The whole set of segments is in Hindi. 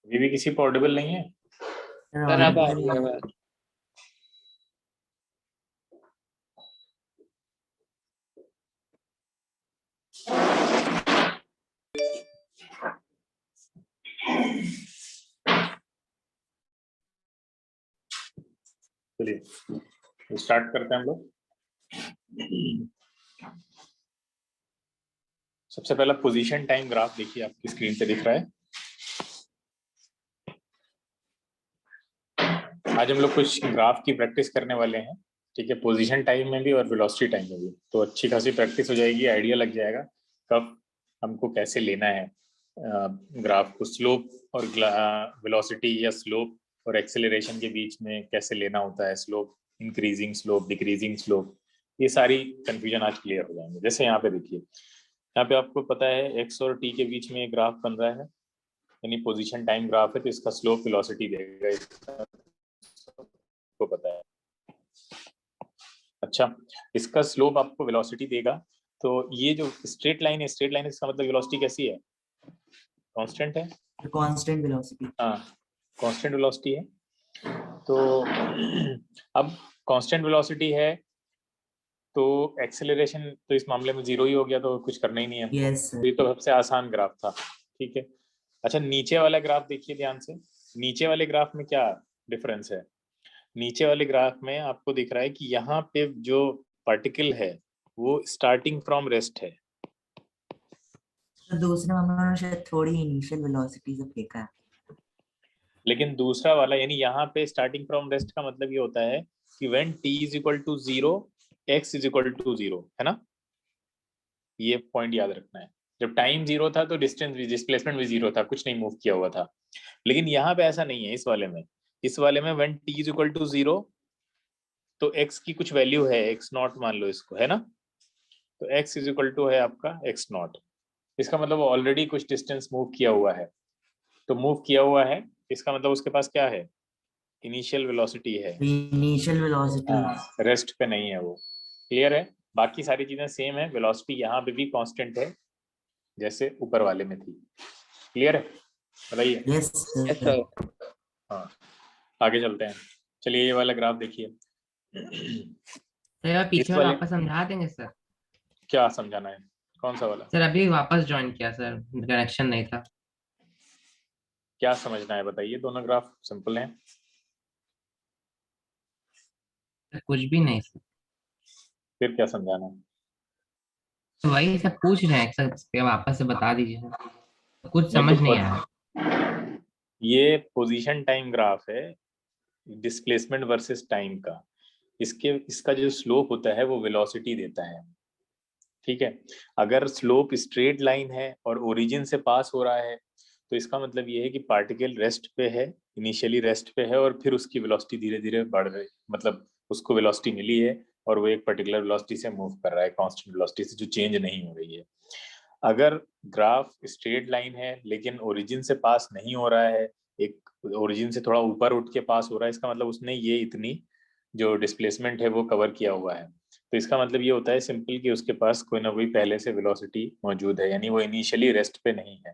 अभी भी किसी को ऑडिबल नहीं है? सर अब आ रही है आवाज। चलिए स्टार्ट करते हैं हम लोग। सबसे पहला पोजीशन टाइम ग्राफ देखिए, आपकी स्क्रीन पे दिख रहा है। आज हम लोग कुछ ग्राफ की प्रैक्टिस करने वाले हैं, ठीक है, पोजीशन टाइम में भी और वेलोसिटी टाइम में भी। तो अच्छी खासी प्रैक्टिस हो जाएगी, आइडिया लग जाएगा कब हमको कैसे लेना है ग्राफ को, स्लोप और वेलोसिटी या स्लोप और एक्सेलरेशन के बीच में कैसे लेना होता है, slope increasing slope, decreasing slope, ये सारी कंफ्यूजन आज क्लियर हो जाएंगे। जैसे यहाँ पे देखिए, यहाँ पे आपको पता है एक्स और टी के बीच में एक ग्राफ बन रहा है, यानी पोजीशन टाइम ग्राफ है, तो इसका स्लोप वेलोसिटी देगा, इसका को पता है। अच्छा, इसका स्लोप आपको वेलोसिटी देगा। तो ये जो स्ट्रेट लाइन है, स्ट्रेट लाइन इसका मतलब वेलोसिटी कैसी है? कांस्टेंट है, कांस्टेंट वेलोसिटी। हाँ, कांस्टेंट वेलोसिटी है। तो अब कांस्टेंट वेलोसिटी है तो एक्सेलरेशन तो इस मामले में जीरो ही हो गया, तो कुछ करना ही नहीं है हमको। यस तो ये तो सबसे आसान ग्राफ था, ठीक है। अच्छा, नीचे वाला ग्राफ देखिए ध्यान से। नीचे वाले ग्राफ में क्या डिफरेंस है? नीचे वाले ग्राफ में आपको दिख रहा है कि यहाँ पे जो पार्टिकल है वो स्टार्टिंग फ्रॉम रेस्ट है। तो दूसरे मामले में शायद थोड़ी इनिशियल वेलोसिटी से फेंका है। लेकिन दूसरा वाला यानी यहाँ पे स्टार्टिंग फ्रॉम रेस्ट का मतलब ये होता है कि when t is equal to 0, x is equal to 0, है ना? ये पॉइंट याद रखना है। जब टाइम 0 था तो डिस्टेंस भी, डिस्प्लेसमेंट भी 0 था, कुछ नहीं मूव किया हुआ था। लेकिन यहाँ पे ऐसा नहीं है। इस वाले में, इस वाले में when t is equal to 0 तो x की कुछ वैल्यू है, x नॉट मान लो इसको, है ना? तो x इज इक्वल टू है आपका x नॉट। इसका मतलब ऑलरेडी कुछ डिस्टेंस मूव किया हुआ है। तो मूव किया हुआ है, इसका मतलब उसके पास क्या है? इनिशियल वेलोसिटी है। इनिशियल वेलोसिटी रेस्ट पे नहीं है वो। क्लियर है? बाकी सारी चीजें सेम है, वेलोसिटी यहाँ पे भी कांस्टेंट है जैसे ऊपर वाले में थी। क्लियर है? बताइए। Yes yes sir. हाँ, आगे चलते हैं। चलिए ये वाला ग्राफ देखिए। सर पीछे इस वाला वाले, वापस समझा देंगे सर? क्या समझाना है? कौन सा वाला? सर अभी वापस ज्वाइन किया सर, कनेक्शन नहीं था। क्या समझना है बताइए, दोनों ग्राफ सिंपल हैं। सर कुछ भी नहीं सर। फिर क्या समझाना है? तो वही सब पूछ रहे हैं सर, इसके वापस से बता दीजिए सर। कुछ नहीं तो समझ नहीं आया। ये पोजीशन टाइम ग्राफ है, डिस्प्लेसमेंट वर्सेस टाइम का। इसका जो स्लोप होता है वो वेलोसिटी देता है, ठीक है। अगर स्लोप स्ट्रेट लाइन है और ओरिजिन से पास हो रहा है तो इसका मतलब ये है कि पार्टिकल रेस्ट पे है, इनिशियली रेस्ट पे है, और फिर उसकी वेलोसिटी धीरे धीरे बढ़ रही, मतलब उसको वेलोसिटी मिली है और वो एक पर्टिकुलर वेलोसिटी से मूव कर रहा है, कांस्टेंट वेलोसिटी से जो चेंज नहीं हो रही है। अगर ग्राफ स्ट्रेट लाइन है लेकिन ओरिजिन से पास नहीं हो रहा है, एक ओरिजिन से थोड़ा ऊपर उठ के पास हो रहा है, इसका मतलब उसने ये इतनी जो डिस्प्लेसमेंट है वो कवर किया हुआ है। तो इसका मतलब ये होता है सिंपल कि उसके पास कोई ना कोई पहले से वेलोसिटी मौजूद है, यानी वो इनिशियली रेस्ट पे नहीं है।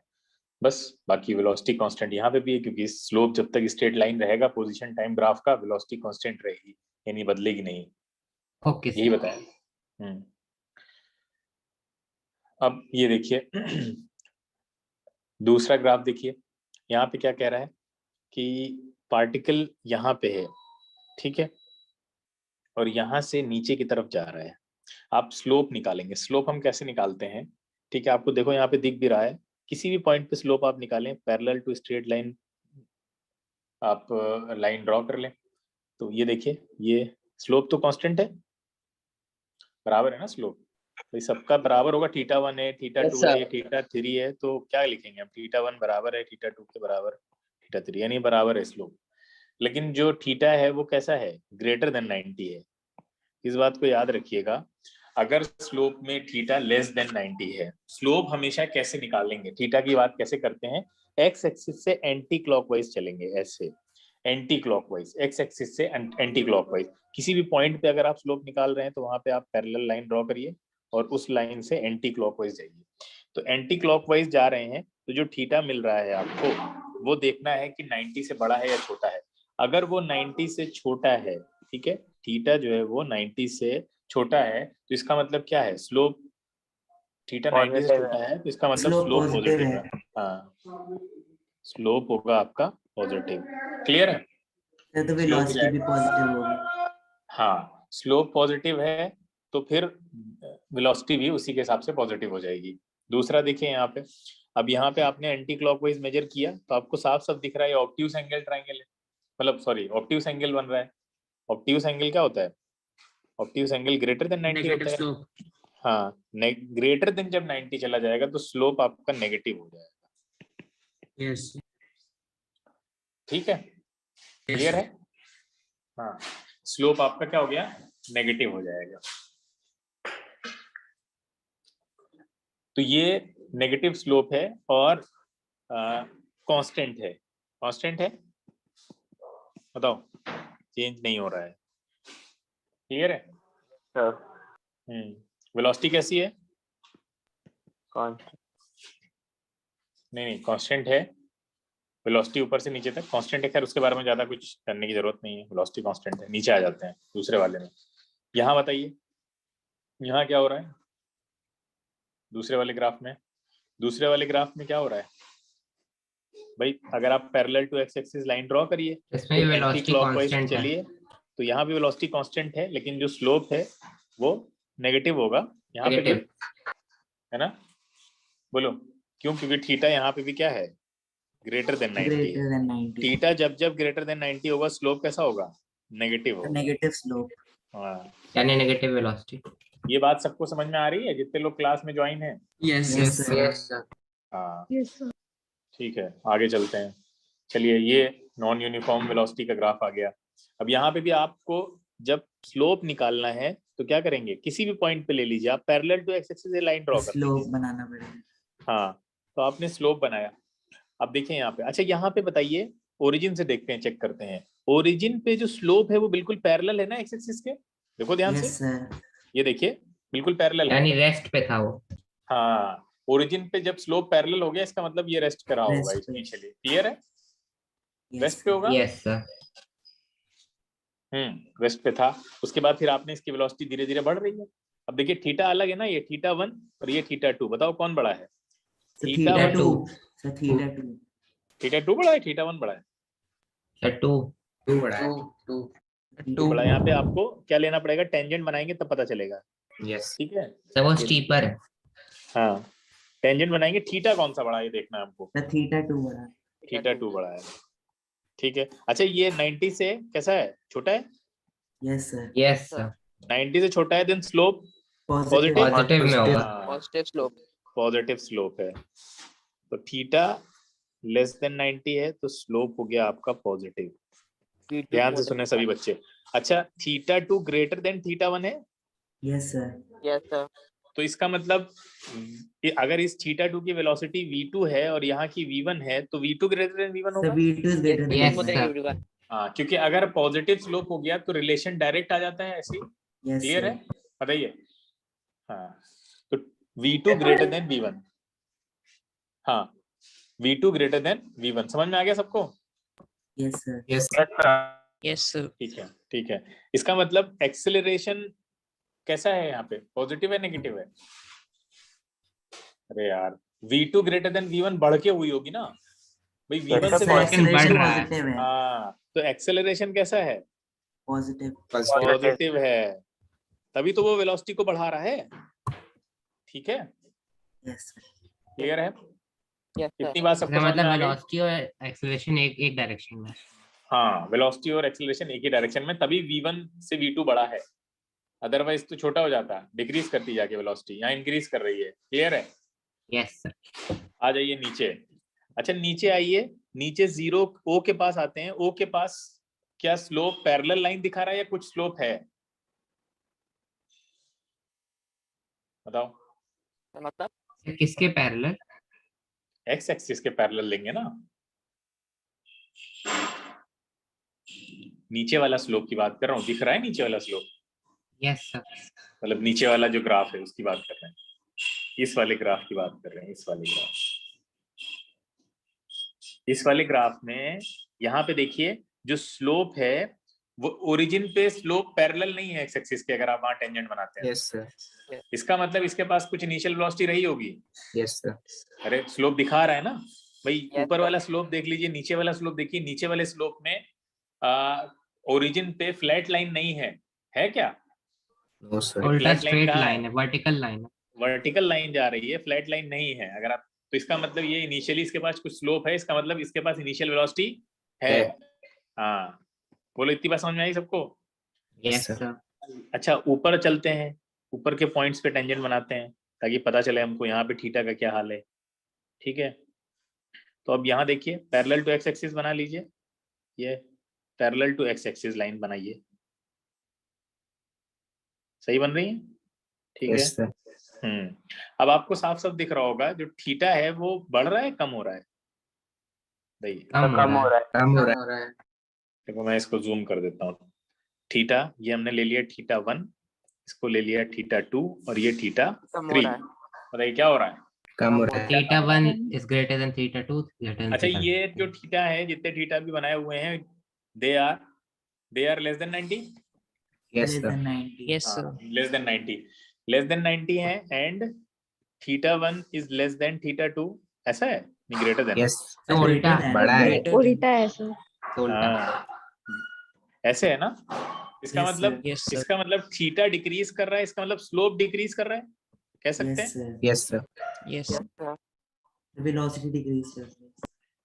बस, बाकी वेलोसिटी कांस्टेंट यहाँ पे भी है, क्योंकि स्लोप जब तक स्ट्रेट लाइन रहेगा पोजीशन टाइम ग्राफ का, वेलोसिटी कांस्टेंट रहेगी, यानी बदलेगी नहीं। ओके यही सर। बताया। अब ये देखिए दूसरा ग्राफ देखिए। यहाँ पे क्या कह रहा है कि पार्टिकल यहाँ पे है, ठीक है, और यहाँ से नीचे की तरफ जा रहा है। आप स्लोप निकालेंगे। स्लोप हम कैसे निकालते हैं? ठीक है, आपको देखो यहाँ पे दिख भी रहा है, किसी भी पॉइंट पे स्लोप आप निकालें, पैरेलल टू स्ट्रेट लाइन आप लाइन ड्रॉ कर लें। तो ये देखिए, ये स्लोप तो कांस्टेंट है, बराबर है ना स्लोप? तो सबका बराबर होगा, थीटा 1 है, थीटा यस 2 है, ये सर। थीटा 3 है, तो क्या लिखेंगे हम? थीटा 1 बराबर है थीटा 2 के बराबर थीटा 3, यानी बराबर है स्लोप। लेकिन जो थीटा है वो कैसा है? ग्रेटर देन 90 है। इस बात को याद रखिएगा। अगर स्लोप में थीटा लेस देन 90 है, स्लोप हमेशा कैसे निकालेंगे, थीटा की बात कैसे करते हैं? एक्स एक्सिस से एंटी क्लॉकवाइज चलेंगे, ऐसे एंटी क्लॉकवाइज, एक्स एक्सिस से एंटी क्लॉकवाइज। किसी भी पॉइंट पे अगर आप स्लोप निकाल रहे हैं तो वहां पे आप पैरेलल लाइन ड्रॉ करिए और उस लाइन से एंटी क्लॉकवाइज जाइए। तो एंटी क्लॉकवाइज जा रहे हैं, तो जो थीटा मिल रहा है आपको वो देखना है कि 90 से बड़ा है या छोटा है। अगर वो 90 से छोटा है, ठीक है, थीटा जो है वो 90 से छोटा है, तो इसका मतलब क्या है, स्लोप थीटा 90 से छोटा है, तो इसका मतलब Slope स्लोप positive पॉजिटिव है। है। हाँ, स्लोप होगा आपका पॉजिटिव। क्लियर है? सर तो Slope वेलोसिटी जाए- भी पॉजिटिव होगी। हाँ, स्लोप पॉजिटिव है तो फिर वेलोसिटी भी उसी के हिसाब से पॉजिटिव हो जाएगी। दूसरा देखिए यहाँ पे, अब यहाँ पे आपने एंटी क्लॉकवाइज मेजर किया तो आपको साफ साफ दिख रहा है ऑब्ट्यूज एंगल ट्रायंगल है, मतलब सॉरी ऑब्ट्यूज एंगल बन रहा है। ऑब्ट्यूज एंगल क्या होता है? ऑब्ट्यूज एंगल ग्रेटर देन 90 होता है। स्लोप। हाँ, ग्रेटर देन जब 90 चला जाएगा तो स्लोप आपका नेगेटिव हो जाएगा। यस। ठीक है, क्लियर है? हाँ, स्लोप आपका क्या हो गया, नेगेटिव हो जाएगा। तो ये नेगेटिव स्लोप है और कांस्टेंट है। कांस्टेंट है, बताओ, चेंज नहीं हो रहा है। क्लियर है? वेलोसिटी कैसी है? नहीं, कांस्टेंट है। वेलोसिटी ऊपर से नीचे तक कांस्टेंट है। खैर उसके बारे में ज्यादा कुछ करने की जरूरत नहीं है, वेलोसिटी कांस्टेंट है। नीचे आ जाते हैं दूसरे वाले में। यहाँ बताइए, यहाँ क्या हो रहा है दूसरे वाले ग्राफ में? दूसरे वाले ग्राफ में क्या हो रहा है भाई? अगर आप parallel to x axis line draw करिए, इसमें भी एंटी वेलोसिटी क्लॉकवाइज कांस्टेंट है। चलिए, तो यहाँ भी वेलोसिटी कांस्टेंट है, लेकिन जो स्लोप है वो नेगेटिव होगा यहाँ पे भी, नेगेटिव। है ना? बोलो क्यों? क्योंकि थीटा यहाँ पे भी क्या है, ग्रेटर देन 90 ग्रेटर है। देन 90 थीटा जब जब ग्रेटर देन 90 होगा, स्लोप कैसा होगा, नेगेटिव होगा। Negative slope. हाँ, यानी नेगेटिव वेलोसिटी। ये बात सबको समझ में आ रही है जितने लोग क्लास में ज्वाइन है? Yes Yes, sir. Yes sir. हाँ, ठीक है, आगे चलते हैं। चलिए, ये नॉन यूनिफॉर्म वेलोसिटी का ग्राफ आ गया। अब यहाँ पे भी आपको जब स्लोप निकालना है तो क्या करेंगे, किसी भी पॉइंट पे ले लीजिए आप, पैरेलल टू एक्स एक्सिस से लाइन ड्रॉ कर स्लोप लीजिए। बनाना पड़ेगा। हाँ, तो आपने स्लोप बनाया। अब देखिए यहाँ पे, अच्छा यहाँ पे बताइए, ओरिजिन से देखते हैं, चेक करते हैं। ओरिजिन पे जो स्लोप है वो बिल्कुल पैरेलल है ना एक्स एक्सिस के? देखो ध्यान यस से, सर। ये देखिए बिल्कुल पैरेलल है। यानी रेस्ट पे था वो। हाँ, ओरिजिन पे जब स्लोप पैरेलल हो गया, इसका मतलब ये रेस्ट करा होगा रेस्ट पे। इनिशियली। क्लियर है? यस रेस्ट पे होगा। Yes sir. रेस्ट पे था। उसके बाद फिर आपने इसकी वेलोसिटी धीरे धीरे बढ़ रही है। अब देखिए थीटा अलग है ना, ये थीटा 1 और ये थीटा 2, बताओ कौन बड़ा है? थीटा 1 2। Sir theta 2। थीटा 2 बड़ा है, थीटा 1 बड़ा है? सर टू बड़ा है। टू बड़ा है। यहाँ पे आपको क्या लेना पड़ेगा, टेंजेंट बनाएंगे तब पता चलेगा। यस ठीक है, सर, वो स्टीपर है। हाँ, टेंजेंट बनाएंगे। थीटा कौन सा बड़ा है ये देखना है हमको। सर थीटा 2 बड़ा। थीटा 2 बड़ा है, ठीक है। अच्छा, ये 90 से कैसा है, छोटा है? Yes sir. Yes sir. 90 से छोटा है, देन स्लोप पॉजिटिव। पॉजिटिव में होगा। Positive slope. पॉजिटिव स्लोप है। तो थीटा लेस देन 90 है तो स्लोप हो गया आपका पॉजिटिव। ध्यान से सुने सभी बच्चे। अच्छा, थीटा 2 ग्रेटर देन थीटा 1 है? Yes sir. Yes sir. तो इसका मतलब अगर इस थीटा 2 की वेलोसिटी v2 है और यहाँ की v1 है, तो v2 greater than v1 sir होगा। v2 is greater than Yes, v1। sir. हाँ, क्योंकि अगर पॉजिटिव स्लोप हो गया तो रिलेशन डायरेक्ट आ जाता है ऐसे। यस क्लियर है? सर। बताइए। हाँ, तो v2 ग्रेटर देन v1। हाँ, v2 ग्रेटर देन v1, समझ में आ गया सबको? Yes sir. Yes yes sir. ठीक है, ठीक है। इसका मतलब एक्सेलरेशन कैसा है यहाँ पे, पॉजिटिव है नेगेटिव है? अरे यार, v2 ग्रेटर देन v1 बढ़ के हुई होगी ना भाई, v1 से सर एक्सेलरेशन बढ़ रहा है। पॉजिटिव है। हाँ, तो एक्सेलरेशन कैसा है, पॉजिटिव। पॉजिटिव है, तभी तो वो वेलोसिटी को बढ़ा रहा है। ठीक है, यस सर। क्लियर है? Yes sir. इतनी बात सबको समझ मतलब में आ गई? वेलोसिटी और एक्सेलरेशन एक डायरेक्शन में। हाँ, वेलोसिटी और एक्सेलरेशन एक ही डायरेक्शन में, तभी v1 से v2 बड़ा है, अदरवाइज तो छोटा हो जाता है, डिक्रीज करती जाके वेलोसिटी, यहाँ इंक्रीज कर रही है। क्लियर है? Yes sir. आ जाइए नीचे। अच्छा, नीचे आइए, नीचे जीरो ओ के पास आते हैं। ओ के पास क्या स्लोप पैरेलल लाइन दिखा रहा है या कुछ स्लोप है, बताओ? मतलब किसके पैरेलल? एक्स एक्सिस के पैरेलल लेंगे ना, नीचे वाला स्लोप की बात कर रहा हूँ, दिख रहा है नीचे वाला स्लोप? Yes sir. मतलब नीचे वाला जो ग्राफ है उसकी बात कर रहे हैं। इस वाले ग्राफ की बात कर रहे हैं, इस वाले ग्राफ। इस वाले ग्राफ में यहाँ पे देखिए जो स्लोप है वो ओरिजिन पे स्लोप पैरेलल नहीं है एक्स एक्सिस के, अगर आप वहां टेंजेंट बनाते हैं। Yes sir. इसका मतलब इसके पास कुछ इनिशियल वेलोसिटी रही होगी। Yes sir. अरे स्लोप दिखा रहा है ना भाई, Yes, ऊपर sir. वाला स्लोप देख लीजिए, नीचे वाला स्लोप देखिए। नीचे वाले स्लोप में ओरिजिन पे फ्लैट लाइन नहीं है क्या? No sir. उल्टा flat line स्ट्रेट कहाँ है? लाइन है, वर्टिकल लाइन है। वर्टिकल लाइन जा रही है, फ्लैट लाइन नहीं है। अगर आप, तो इसका मतलब ये इनिशियली इसके पास कुछ स्लोप है, इसका मतलब इसके पास इनिशियल वेलोसिटी है। हाँ, बोलो इतनी बात समझ में आई सबको? Yes sir. सर। अच्छा, ऊपर चलते हैं, ऊपर के पॉइंट्स पे टेंजेंट बनाते हैं ताकि पता चले हमको यहाँ पे थीटा का क्या हाल है। ठीक है, तो अब यहाँ देखिए पैरेलल टू एक्स एक्सिस बना लीजिए, ये parallel to x axis line बनाइए। सही बन रही है? ठीक है। Yes sir. अब आपको साफ साफ दिख रहा होगा जो थीटा है वो बढ़ रहा है कम हो रहा है? देखिए कम हो रहा है। कम हो रहा है। देखो मैं इसको जूम कर देता हूँ। थीटा ये हमने ले लिया थीटा 1, इसको ले लिया थीटा 2 और ये थीटा कम हो 3। रहा है। बताइए क्या हो रहा है? कम हो रहा है। Theta 1 is greater than theta 2 greater than अच्छा, थीटा ये जो थीटा है, जितने थीटा भी बनाए हुए हैं, they are less than 90। Yes less sir. than 90. Yes, sir. Less than 90, less than 90 है, and theta 1 is less than theta 2, ऐसा है? नहीं, ग्रेटर देन। यस। तो उल्टा बड़ा है। Greater than. है सर। तो उल्टा ऐसे है ना? इसका Yes, मतलब sir. Yes, sir. इसका मतलब थीटा डिक्रीज कर रहा है, इसका मतलब स्लोप डिक्रीज कर रहा है, कह सकते Yes, हैं। sir. Yes sir. Yes, sir. The velocity decrease कर रही है.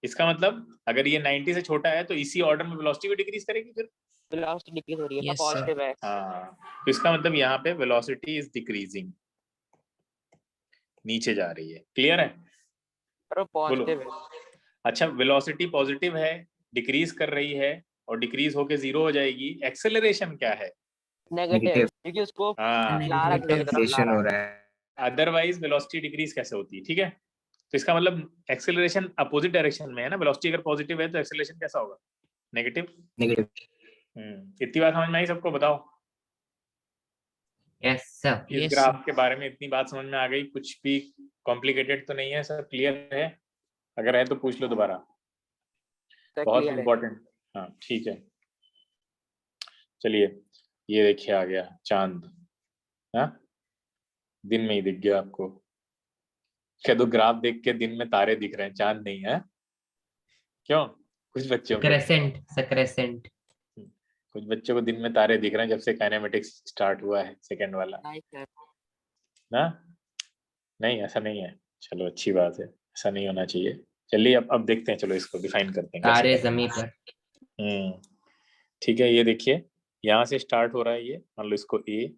इसका मतलब अगर ये 90 से छोटा है तो इसी ऑर्डर में वेलोसिटी भी डिक्रीज करेगी फिर। Velocity decrease हो रही है, Yes, sir. positive है। हाँ, तो इसका मतलब यहाँ पे वेलोसिटी इज डिक्रीजिंग, नीचे जा रही है। क्लियर है? पर वो positive है। अच्छा, वेलोसिटी पॉजिटिव है, डिक्रीज कर रही है और डिक्रीज होके जीरो हो जाएगी। एक्सेलरेशन क्या है? Negative, Negative. क्योंकि उसको हाँ, Negative. ला रहा है की तरफ ला एक्सेलरेशन हो रहा है। रहा है। अदरवाइज वेलोसिटी डिक्रीज कैसे होती है? ठीक है, तो इसका मतलब एक्सेलरेशन अपोजिट डायरेक्शन में है ना। वेलोसिटी अगर पॉजिटिव है तो एक्सेलरेशन कैसा होगा? नेगेटिव। नेगेटिव। इतनी बात समझ में आई सबको? बताओ, यस सर। इस Yes, ग्राफ के बारे में इतनी बात समझ में आ गई? कुछ भी कॉम्प्लिकेटेड तो नहीं है? सब क्लियर है? अगर है तो पूछ लो दोबारा, Sir, बहुत clear है। इम्पोर्टेंट। हाँ ठीक है, चलिए ये देखिए आ गया चांद। हाँ, दिन में ही दिख गया आपको? क्या तो ग्राफ देख के दिन में तारे दिख रहे हैं, चांद नहीं है? क्यों? कुछ बच्चों को, क्रेसेंट कुछ बच्चों को दिन में तारे दिख रहे हैं जब से काइनेमेटिक्स स्टार्ट हुआ है, सेकंड वाला Nice, sir. ना? नहीं, ऐसा नहीं है। चलो अच्छी बात है, ऐसा नहीं होना चाहिए। चलिए अब देखते हैं, चलो इसको डिफाइन करते हैं कैसे तारे करना है। जमीन पर। ठीक है, ये देखिए यहाँ से स्टार्ट हो रहा है। ये मान लो इसको ए,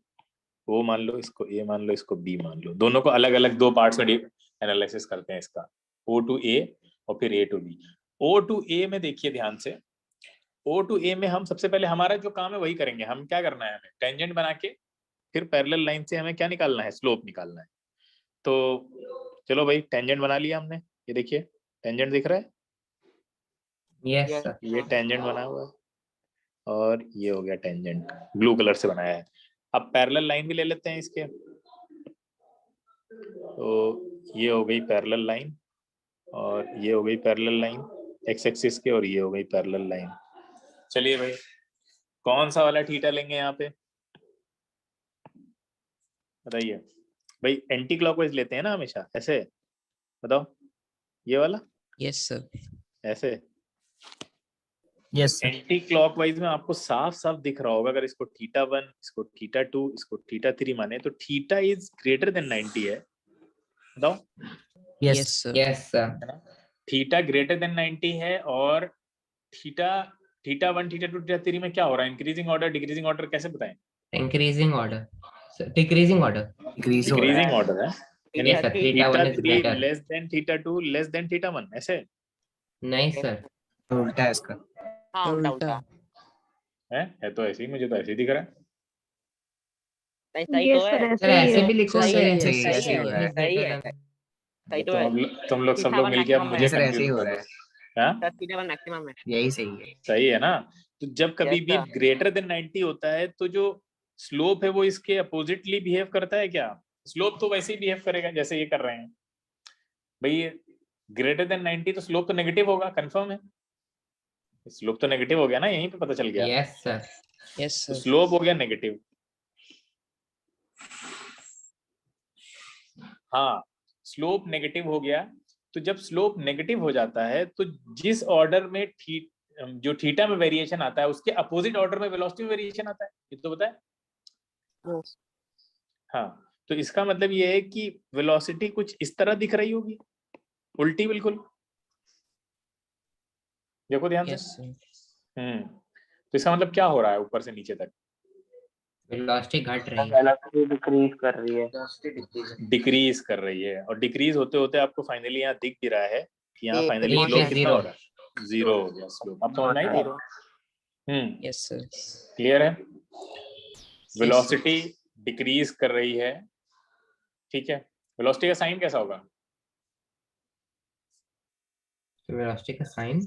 ओ मान लो, इसको ए मान लो, इसको बी मान लो। दोनों को अलग अलग दो पार्ट्स में एनालिसिस करते हैं इसका, ओ टू ए और फिर ए टू बी। ओ टू ए में देखिए ध्यान से, ओ टू ए में हम सबसे पहले हमारा जो काम है वही करेंगे। हम क्या करना है, हमें टेंजेंट बना के फिर पैरेलल लाइन से हमें क्या निकालना है? स्लोप निकालना है। तो चलो भाई, टेंजेंट बना लिया हमने। ये देखिए टेंजेंट दिख रहा है, यस Yes, सर। ये टेंजेंट बना हुआ है और ये हो गया टेंजेंट, ब्लू कलर से बनाया है। अब पैरेलल लाइन भी ले लेते हैं इसके, तो ये हो गई पैरेलल लाइन और ये हो गई पैरेलल लाइन एक्स एक्सिस के, और ये हो गई पैरेलल लाइन। चलिए भाई, कौन सा वाला थीटा लेंगे यहाँ पे? बताइए भाई, एंटी क्लॉकवाइज लेते हैं ना हमेशा, ऐसे बताओ। ये वाला Yes, sir. ऐसे यस सर। एंटी क्लॉकवाइज में आपको साफ साफ दिख रहा होगा। अगर इसको थीटा 1, इसको थीटा 2, इसको थीटा 3 माने तो थीटा इज ग्रेटर देन 90 है। बताओ, yes sir. Yes sir. Theta greater than 90 है और थीटा 1, थीटा 2, थीटा 3 में क्या हो रहा है? इंक्रीजिंग ऑर्डर, डिक्रीजिंग ऑर्डर, कैसे बताएं? Increasing order, decreasing order. Increase हो रहा है। डिक्रीजिंग ऑर्डर है, यानी yes sir. Theta theta 1 is 3 greater. Less than theta 2 less than theta 1, ऐसे नहीं सर, उल्टा है इसका। हाँ, उल्टा। है तो ऐसे ही, मुझे तो ऐसे ही दिख रहा है। सही ये तो सर है। सर ऐसे भी लिखो सही सर, है, ऐसे सही ऐसे हो रहा है। सही है। सही तो है। तुम लोग सब थीटा लोग 1 मिलके अब maximum मुझे है। सर ऐसे ही कंफ्यूज हो कर रहा दो। है। हाँ, सर थीटा 1 मैक्सिमम है। यही सही है। सही है ना? तो जब कभी Yes, भी sir. ग्रेटर देन 90 होता है तो जो स्लोप है वो इसके अपोजिटली बिहेव करता है क्या? स्लोप तो वैसे ही बिहेव करेगा जैसे ये कर रहे हैं भाई। ग्रेटर देन 90 तो स्लोप तो नेगेटिव होगा, कंफर्म है। स्लोप तो नेगेटिव हो गया ना, यहीं पे पता चल गया। Yes sir. यस तो सर। स्लोप हो गया नेगेटिव। हाँ, स्लोप नेगेटिव हो गया। तो जब स्लोप नेगेटिव हो जाता है तो जिस ऑर्डर में जो थीटा में वेरिएशन आता है उसके अपोजिट ऑर्डर में वेलोसिटी में वेरिएशन आता है, ये तो पता है। Yes. हाँ, तो इसका मतलब ये है कि वेलोसिटी कुछ इस तरह दिख रही होगी, उल्टी बिल्कुल। देखो ध्यान Yes, से। sir. तो इसका मतलब क्या हो रहा है ऊपर से नीचे तक? वेलोसिटी घट रही है। वेलोसिटी डिक्रीज कर रही है। डिक्रीज कर रही है, और डिक्रीज होते होते आपको फाइनली यहाँ दिख भी रहा है कि यहाँ ये फाइनली पे स्लोप कितना zero। हो रहा है? 0 हो गया स्लोप। अब समझ में आई बात? Zero. Yes, sir. क्लियर है? Yes. वेलोसिटी डिक्रीज कर रही है, ठीक है। वेलोसिटी का साइन कैसा होगा? वेलोसिटी का साइन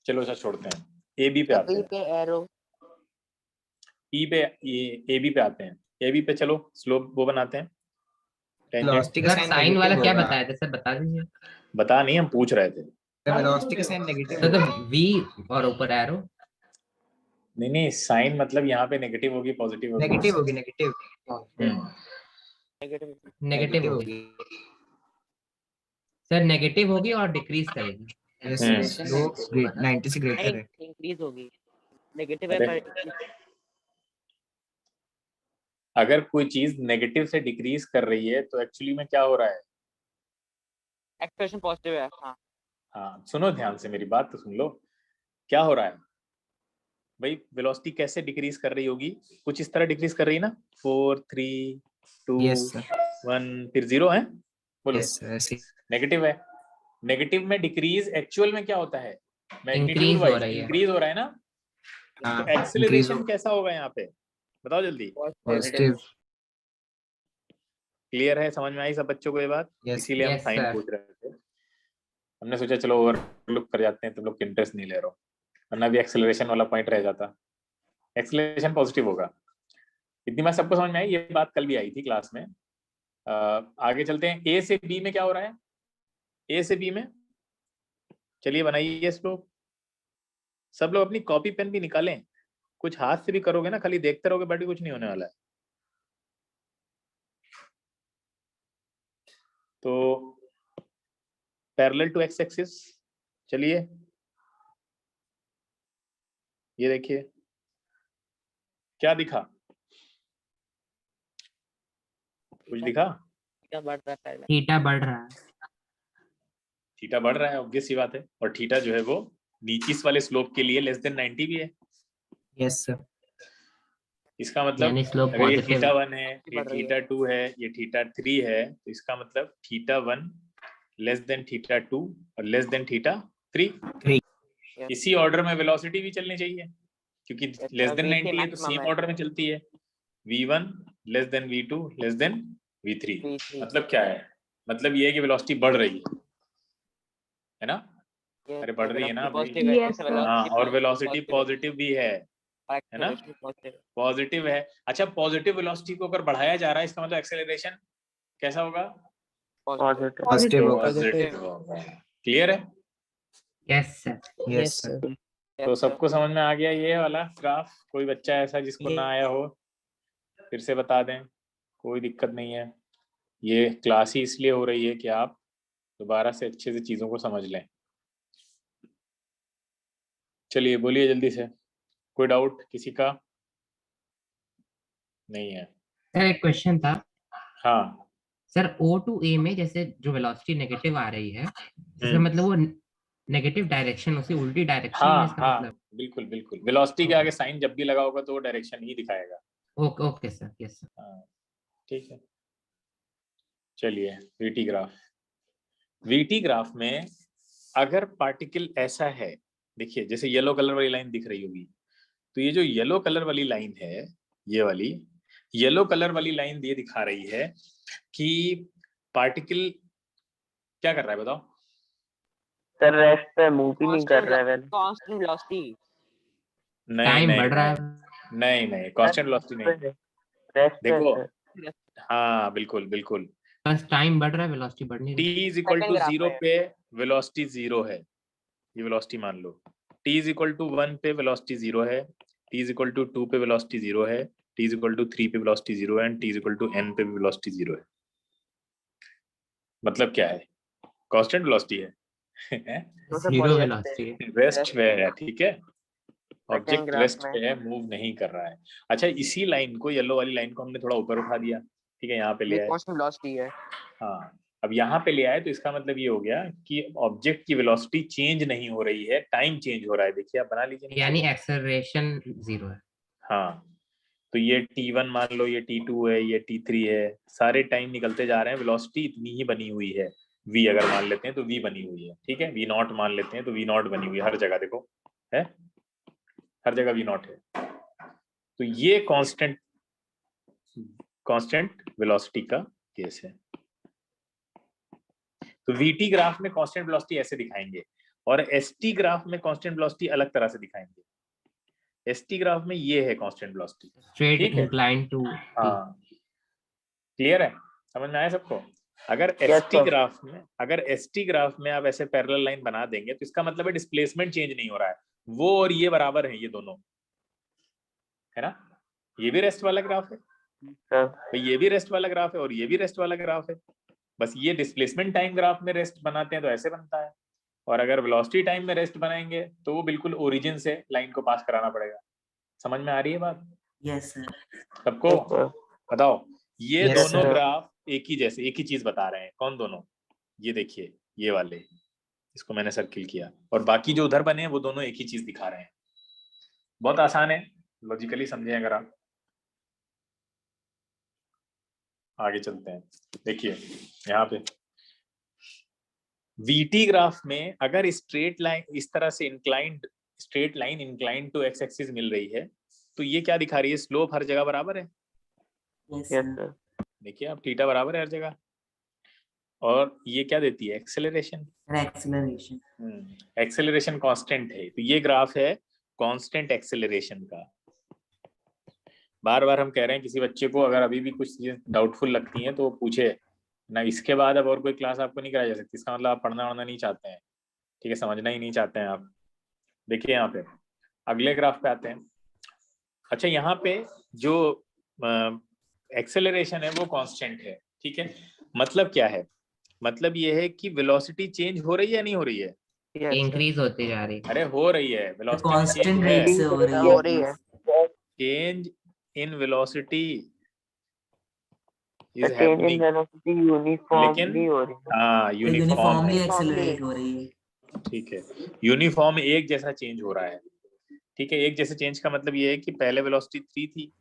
चलो अच्छा छोड़ते हैं, ए बी पे आते हैं। पे एरो। ई पे ए बी पे आते हैं। ए बी पे चलो स्लोप वो बनाते हैं, टेंजेंट। वेलोसिटी का सर साइन साइन वाला नेगेटिव क्या होगा। बताया था सर, बता दीजिए। बता नहीं, हम पूछ रहे थे। वेलोसिटी का साइन नेगेटिव सर तो होगा। वी और ऊपर एरो। नहीं नहीं, साइन मतलब यहाँ पे नेगेटिव होगी पॉजिटिव होगी? नेगेटिव होगी, नेगेटिव नेगेटिव। नेगेटिव होगी सर, नेगेटिव होगी और डिक्रीज करेगी। यस, स्लोप 90 से ग्रेटर है। इंक्रीज होगी। नेगेटिव है अरे, पर अगर कोई चीज नेगेटिव से डिक्रीज कर रही है तो एक्चुअली में क्या हो रहा है? एक्सप्रेशन पॉजिटिव है। हाँ। हाँ, सुनो ध्यान से, मेरी बात तो सुन लो। क्या हो रहा है भाई? वेलोसिटी कैसे डिक्रीज कर रही होगी? कुछ इस तरह डिक्रीज कर रही है ना, 4 3 2 यस सर, 1 फिर 0 है। बोलो। यस सर, ऐसे नेगेटिव है। नेगेटिव में डिक्रीज एक्चुअल में क्या होता है? मैग्नीट्यूड Increase हो वाइज रही है। इंक्रीज हो रहा है ना। हाँ, तो एक्सेलरेशन कैसा होगा यहाँ पे? बताओ जल्दी। पॉजिटिव। क्लियर है? समझ में आई सब बच्चों को ये बात? Yes. इसीलिए हम Yes, साइन sir. पूछ रहे थे। हमने सोचा चलो ओवरलुक कर जाते हैं, तुम लोग इंटरेस्ट नहीं ले रहे हो, वरना भी एक्सेलरेशन वाला पॉइंट रह जाता। एक्सेलरेशन पॉजिटिव होगा। इतनी बात सबको समझ में आई? ये बात कल भी आई थी क्लास में। आगे चलते हैं। ए से बी में क्या हो रहा है? ए से बी में चलिए बनाइए इसको। सब लोग अपनी कॉपी पेन भी निकालें, कुछ हाथ से भी करोगे ना, खाली देखते रहोगे बैठ के कुछ नहीं होने वाला है। तो पैरेलल टू एक्स एक्सिस, चलिए ये देखिए क्या दिखा? कुछ दिखा? क्या बढ़ रहा है? थीटा बढ़ रहा है। थीटा बढ़ रहा है, ऑब्वियस सी बात है। और थीटा जो है वो नीचे वाले स्लोप के लिए लेस देन 90 भी है। यस सर, इसका मतलब यानी स्लोप अगर ये पॉजिटिव। थीटा 1 है, ये थीटा 2 है, ये थीटा 3 है, तो इसका मतलब थीटा 1 लेस देन थीटा 2 और लेस देन थीटा 3। 3। इसी ऑर्डर में वेलोसिटी भी चलनी चाहिए, क्योंकि लेस देन 90 है तो सेम ऑर्डर में चलती है। v1 less than v2 less than v3। मतलब क्या है? मतलब ये है कि वेलोसिटी बढ़ रही है ना? अरे बढ़ रही है ना भाई। हाँ, और वेलोसिटी पॉजिटिव भी है ना? पॉजिटिव है। अच्छा, पॉजिटिव वेलोसिटी को अगर बढ़ाया जा रहा है, इसका मतलब एक्सेलरेशन कैसा होगा? पॉजिटिव होगा। पॉजिटिव होगा। क्लियर है? Yes sir. यस सर, तो सबको समझ में आ गया ये वाला ग्राफ? कोई बच्चा ऐसा जिसको ना आया हो फिर से बता दें, कोई दिक्कत नहीं है। ये क्लास ही इसलिए हो रही है कि आप दोबारा से अच्छे से चीजों को समझ लें। चलिए बोलिए जल्दी से, कोई डाउट किसी का? नहीं है? सर एक क्वेश्चन था हाँ। सर, O टू A में जैसे जो वेलोसिटी नेगेटिव आ रही है, इसका मतलब वो नेगेटिव डायरेक्शन, उसी उल्टी डायरेक्शन में हाँ इसका हाँ, मतलब। बिल्कुल बिल्कुल। वेलोसिटी के आगे साइन जब भी लगा होगा तो वो डायरेक्शन ही दिखाएगा। Okay okay sir, yes sir. हाँ ठीक है। चलिए वीटी ग्राफ। वीटी ग्राफ में अगर पार्टिकल ऐसा है, देखिए जैसे येलो कलर वाली लाइन दिख रही होगी, तो ये जो येलो कलर वाली लाइन है, ये वाली येलो कलर वाली लाइन ये दिखा रही है कि पार्टिकल क्या कर रहा है? बताओ। सर रेस्ट पे मूव ही नहीं कर रहा है। Constant velocity. नहीं टाइम नहीं बढ़ रहा नहीं, है। नहीं नहीं, कांस्टेंट वेलोसिटी नहीं। रेस्ट देखो, है। हाँ बिल्कुल बिल्कुल, बस टाइम बढ़ रहा है, वेलोसिटी बढ़ नहीं t रही। Is equal Second to graph 0 है। पे वेलोसिटी 0 है, ये वेलोसिटी मान लो। t इज इक्वल टू 1 पे वेलोसिटी 0 है, t इज इक्वल टू 2 पे वेलोसिटी 0 है, t इज इक्वल टू 3 पे वेलोसिटी 0 है, and t is equal to n पे वेलोसिटी 0 है। मतलब क्या है, कांस्टेंट वेलोसिटी है। तो सब जीरो बड़ी वेलोसिटी है। रेस्ट पे है, ठीक है, ऑब्जेक्ट ग्राफ रेस्ट में। पे है, मूव नहीं कर रहा है। अच्छा, इसी लाइन को, येलो वाली लाइन को हमने थोड़ा ऊपर उठा दिया, ठीक है, यहाँ पे ले ये आए। कांस्टेंट वेलोसिटी है। हाँ, अब यहाँ पे ले आए तो इसका मतलब ये हो गया कि ऑब्जेक्ट की वेलोसिटी चेंज नहीं हो रही है, टाइम चेंज हो रहा है। देखिए, आप बना लीजिए नीचे। यानी एक्सेलरेशन 0 है। हाँ, तो ये t1 मान लो, ये t2 है, ये t3 है, सारे टाइम निकलते जा रहे हैं, वेलोसिटी इतनी ही बनी हुई है। v अगर मान लेते हैं तो v बनी हुई है, ठीक है, v नॉट मान लेते हैं तो v नॉट बनी हुई है, हर जगह देखो है, हर जगह v नॉट है। तो ये कांस्टेंट वेलोसिटी का केस है। तो vt ग्राफ में कांस्टेंट वेलोसिटी ऐसे दिखाएंगे, और st ग्राफ में कांस्टेंट वेलोसिटी अलग तरह से दिखाएंगे। st ग्राफ में ये है कांस्टेंट वेलोसिटी, स्ट्रेट ठीक है। इंक्लाइन टू हाँ, क्लियर है, समझ में आया सबको। अगर Yes, st sir. ग्राफ में आप ऐसे पैरेलल लाइन बना देंगे तो इसका मतलब है डिस्प्लेसमेंट चेंज नहीं हो रहा है, वो और ये बराबर है, ये दोनों है ना। ये भी रेस्ट वाला ग्राफ है, तो ये भी रेस्ट वाला ग्राफ है, और ये भी रेस्ट वाला ग्राफ है। बस ये डिस्प्लेसमेंट टाइम ग्राफ में रेस्ट बनाते हैं तो ऐसे बनता है, और अगर वेलोसिटी टाइम में रेस्ट बनाएंगे तो वो बिल्कुल ओरिजिन से लाइन को पास कराना पड़ेगा। समझ में आ रही है बात यस सर। सबको? बताओ, ये Yes, दोनों sir. ग्राफ एक ही जैसे, एक ही चीज बता रहे हैं। कौन दोनों? ये देखिए, ये वाले, इसको मैंने सर्किल किया, और बाकी जो उधर बने हैं वो दोनों एक ही चीज दिखा रहे हैं। बहुत आसान है, लॉजिकली समझें अगर आप। आगे चलते हैं, देखिए यहाँ पे VT ग्राफ में अगर स्ट्रेट लाइन इस तरह से inclined, straight line inclined to x axis मिल रही है, तो ये क्या दिखा रही है, स्लोप हर जगह बराबर है। Yes Yes, sir. sir. देखिए आप, थीटा बराबर है हर जगह, और ये क्या देती है, एक्सेलरेशन। एक्सेलरेशन। एक्सेलरेशन कांस्टेंट है, तो ये ग्राफ है कांस्टेंट एक्सेलरेशन का। बार बार हम कह रहे हैं किसी बच्चे को अगर अभी भी कुछ चीजें डाउटफुल लगती हैं तो वो पूछे ना, इसके बाद अब और कोई क्लास आपको नहीं कराई जा सकती, इसका मतलब आप पढ़ना वढ़ना नहीं चाहते हैं, ठीक है, समझना ही नहीं चाहते हैं आप। देखिए यहाँ पे अगले ग्राफ पे आते हैं। अच्छा, यहाँ पे जो एक्सेलरेशन है वो कांस्टेंट है, ठीक है। मतलब क्या है, मतलब ये है कि वेलोसिटी चेंज हो रही है या नहीं हो रही है? Yes, sir. इंक्रीज होती जा रही है। अरे हो रही है, वेलोसिटी में कांस्टेंट चेंज रेट है, से हो हो रही रही है। है। Change in velocity The is change in happening, velocity uniformly लेकिन हो रही है। हाँ यूनिफॉर्म यूनिफॉर्मली है, एक्सेलरेट हो रही है। ठीक है, यूनिफॉर्म एक जैसा चेंज हो रहा है, ठीक है। एक जैसे चेंज का मतलब ये है कि पहले वेलोसिटी 3 थी,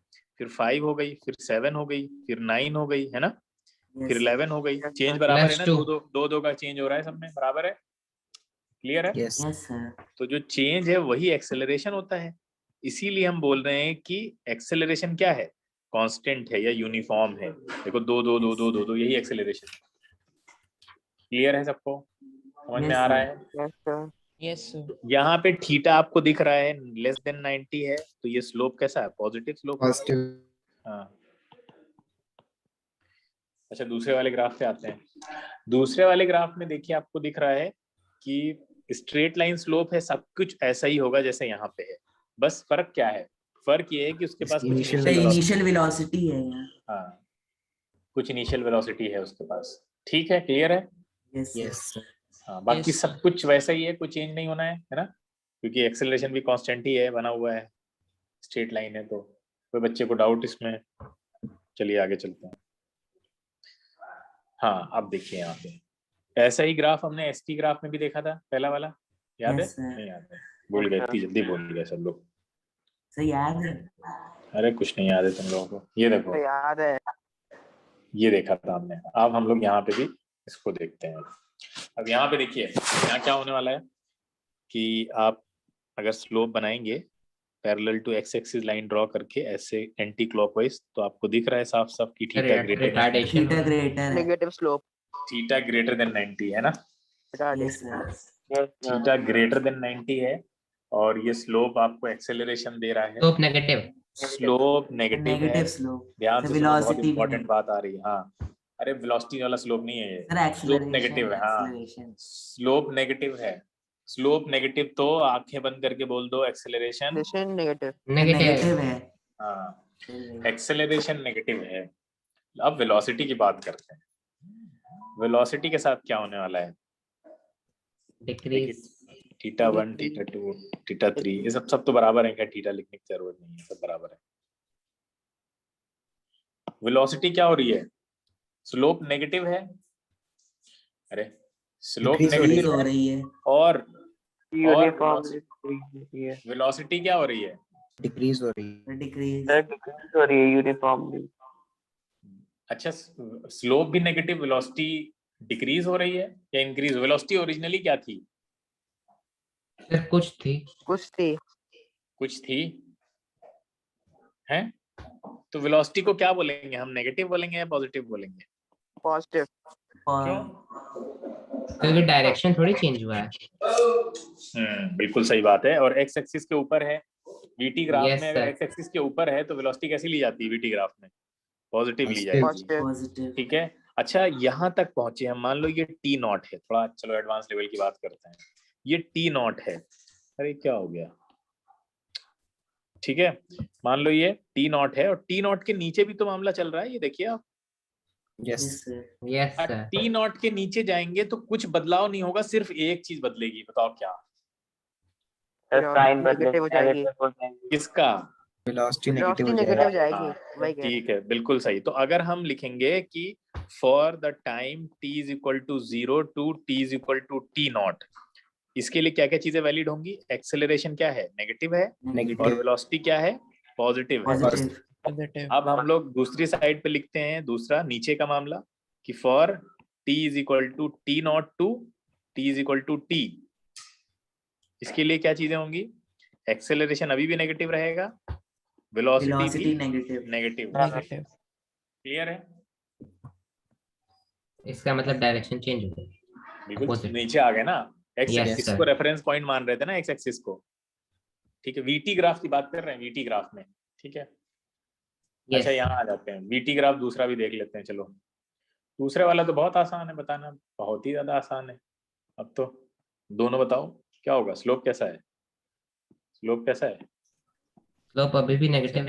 फिर 5 हो गई, फिर 7 हो गई, फिर 9 हो गई, है ना, फिर यस 11 हो गई। चेंज बराबर है ना, +2 दो दो का चेंज हो रहा है, सब में बराबर है, क्लियर है। Yes. Yes sir. तो जो चेंज है वही एक्सेलरेशन होता है, इसीलिए हम बोल रहे हैं कि एक्सेलरेशन क्या है, कांस्टेंट है या यूनिफॉर्म है। देखो, दो दो दो दो दो दो, यही एक्सेलरेशन। क्लियर है सबको, समझ में Yes, आ रहा sir. है? Yes, sir. Yes sir. यहाँ पे थीटा आपको दिख रहा है लेस देन 90 है, तो ये स्लोप कैसा है, पॉजिटिव स्लोप। Positive. हाँ। अच्छा, दूसरे वाले ग्राफ पे आते हैं। दूसरे वाले ग्राफ में देखिए आपको दिख रहा है कि स्ट्रेट लाइन स्लोप है, सब कुछ ऐसा ही होगा जैसे यहाँ पे है, बस फर्क क्या है, फर्क ये है कि उसके पास कुछ Initial initial velocity, initial velocity है यहाँ। हाँ कुछ इनिशियल वेलोसिटी है उसके पास, ठीक है, क्लियर है। Yes Yes, sir. हाँ, बाकी Yes. सब कुछ वैसा ही है, कोई चेंज नहीं होना है ना, क्योंकि एक्सेलरेशन भी कांस्टेंट ही है, बना हुआ है, स्ट्रेट लाइन है। तो कोई बच्चे को डाउट इसमें? चलिए आगे चलते हैं। हाँ, अब देखिए यहाँ पे ऐसा ही ग्राफ हमने एसटी ग्राफ में भी देखा था, पहला वाला, याद Yes, है? sir. नहीं याद है, भूल गए, इतनी जल्दी भूल गए सब लोग। सर याद है। अरे कुछ नहीं याद है तुम लोगों को, ये देखो, तो याद है। ये देखा था हमने। अब हम लोग यहाँ पे भी इसको देखते हैं। अब यहाँ पे देखिए, यहाँ क्या होने वाला है कि आप अगर स्लोप बनाएंगे parallel to x axis line draw करके ऐसे एंटी क्लॉकवाइज, तो आपको दिख रहा है साफ साफ कि theta greater retardation theta greater है। Negative slope. Theta greater than 90 है ना, yes sir. Yes, sir. Theta greater than 90 है, और ये स्लोप आपको एक्सेलरेशन दे रहा है। Slope negative. स्लोप नेगेटिव है, नेगेटिव स्लोप ध्यान से सुनो, बहुत वेलोसिटी इंपॉर्टेंट बात आ रही है। हाँ, अरे वेलोसिटी वाला स्लोप नहीं है, सर स्लोप नेगेटिव है। हाँ, एक्सेलरेशन स्लोप नेगेटिव है। स्लोप नेगेटिव तो आंखें बंद करके बोल दो, acceleration Acceleration negative. Negative negative है हाँ, एक्सेलरेशन नेगेटिव है। अब वेलोसिटी की बात करते हैं। वेलोसिटी के साथ क्या होने वाला है? डिक्रीज। थीटा 1, थीटा 2, थीटा 3, ये सब तो बराबर है क्या? थीटा लिखने की जरूरत नहीं है, सब बराबर है। वेलोसिटी क्या हो रही है? स्लोप नेगेटिव है। अरे स्लोप Decrease हो डिक्रीज नेगेटिव हो है रही है और यूनिफॉर्मली वेलोसिटी क्या हो रही है? डिक्रीज हो रही है। डिक्रीज हो रही है यूनिफॉर्मली। अच्छा, स्लोप भी नेगेटिव, वेलोसिटी डिक्रीज हो रही है या इंक्रीज? वेलोसिटी ओरिजिनली क्या थी? सर कुछ थी। कुछ थी हैं? तो वेलोसिटी को क्या बोलेंगे हम? नेगेटिव बोलेंगे या पॉजिटिव बोलेंगे? Positive. क्यों? क्योंकि डायरेक्शन थोड़ी चेंज हुआ है। बिल्कुल सही बात है। और एक्स एक्सिस के ऊपर है वीटी ग्राफ Yes, में, अगर sir. एक्स एक्सिस के ऊपर है तो वेलोसिटी कैसी ली जाती है वीटी ग्राफ में? पॉजिटिव ली Positive. जाएगी। Positive. पॉजिटिव ठीक है। अच्छा, यहाँ तक पहुंचे हम, मान लो ये टी नॉट है, थोड़ा चलो एडवांस लेवल की बात करते हैं। ये टी नॉट है, अरे क्या हो गया? ठीक है, मान लो ये टी नॉट है और टी नॉट के नीचे भी तो मामला चल रहा है, ये देखिए आप। Yes. Yes sir. T not के नीचे जाएंगे तो कुछ बदलाव नहीं होगा, सिर्फ एक चीज बदलेगी, बताओ क्या? साइन Negative हो जाएगी. किसका? Velocity negative Velocity हो negative जाएगा। हो जाएगी. हाँ, वही कह रहा ठीक है, बिल्कुल सही। तो अगर हम लिखेंगे कि for the time t is equal to 0 to t is equal to t not, इसके लिए क्या क्या चीजें वैलिड होंगी? एक्सेलरेशन क्या है? नेगेटिव है। और Negative. वेलोसिटी क्या है? पॉजिटिव है। पॉजिटिव अब हम लोग दूसरी साइड पे लिखते हैं, दूसरा नीचे का मामला, कि for t is equal to t not to t is equal to t, इसके लिए क्या चीजें होंगी? एक्सेलरेशन अभी भी नेगेटिव रहेगा, वेलोसिटी वेलोसिटी भी नेगेटिव नेगेटिव। क्लियर है? इसका मतलब डायरेक्शन चेंज हो गई। बिल्कुल Opposite. नीचे आ गए ना, एक्स Yes, एक्सिस sir. को रेफरेंस पॉइंट मान रहे थे ना, एक्स एक्सिस को। ठीक है, वीटी ग्राफ की बात कर रहे हैं, वीटी ग्राफ में। ठीक है। Yes. अच्छा, यहाँ आ जाते हैं, वीटी ग्राफ दूसरा भी देख लेते हैं। चलो, दूसरे वाला तो बहुत आसान है बताना, बहुत ही ज्यादा आसान है। अब तो दोनों बताओ क्या होगा? स्लोप कैसा है? स्लोप कैसा है? स्लोप अभी भी नेगेटिव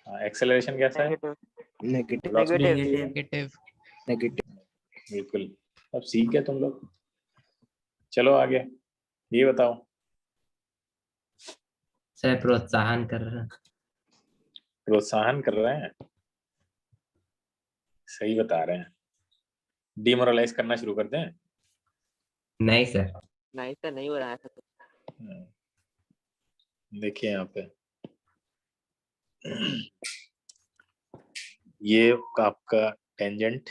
है। एक्सेलरेशन कैसा है? Negative. Velocity negative Negative. बिल्कुल। अब सीख गए तुम लोग। चलो आगे, ये बताओ। सर प्रोत्साहन कर रहे हैं। प्रोत्साहन कर रहे हैं, सही बता रहे हैं। डिमोरलाइज करना शुरू कर दें? नहीं सर। नहीं सर, नहीं हो रहा है. देखिए यहाँ पे ये आपका टेंजेंट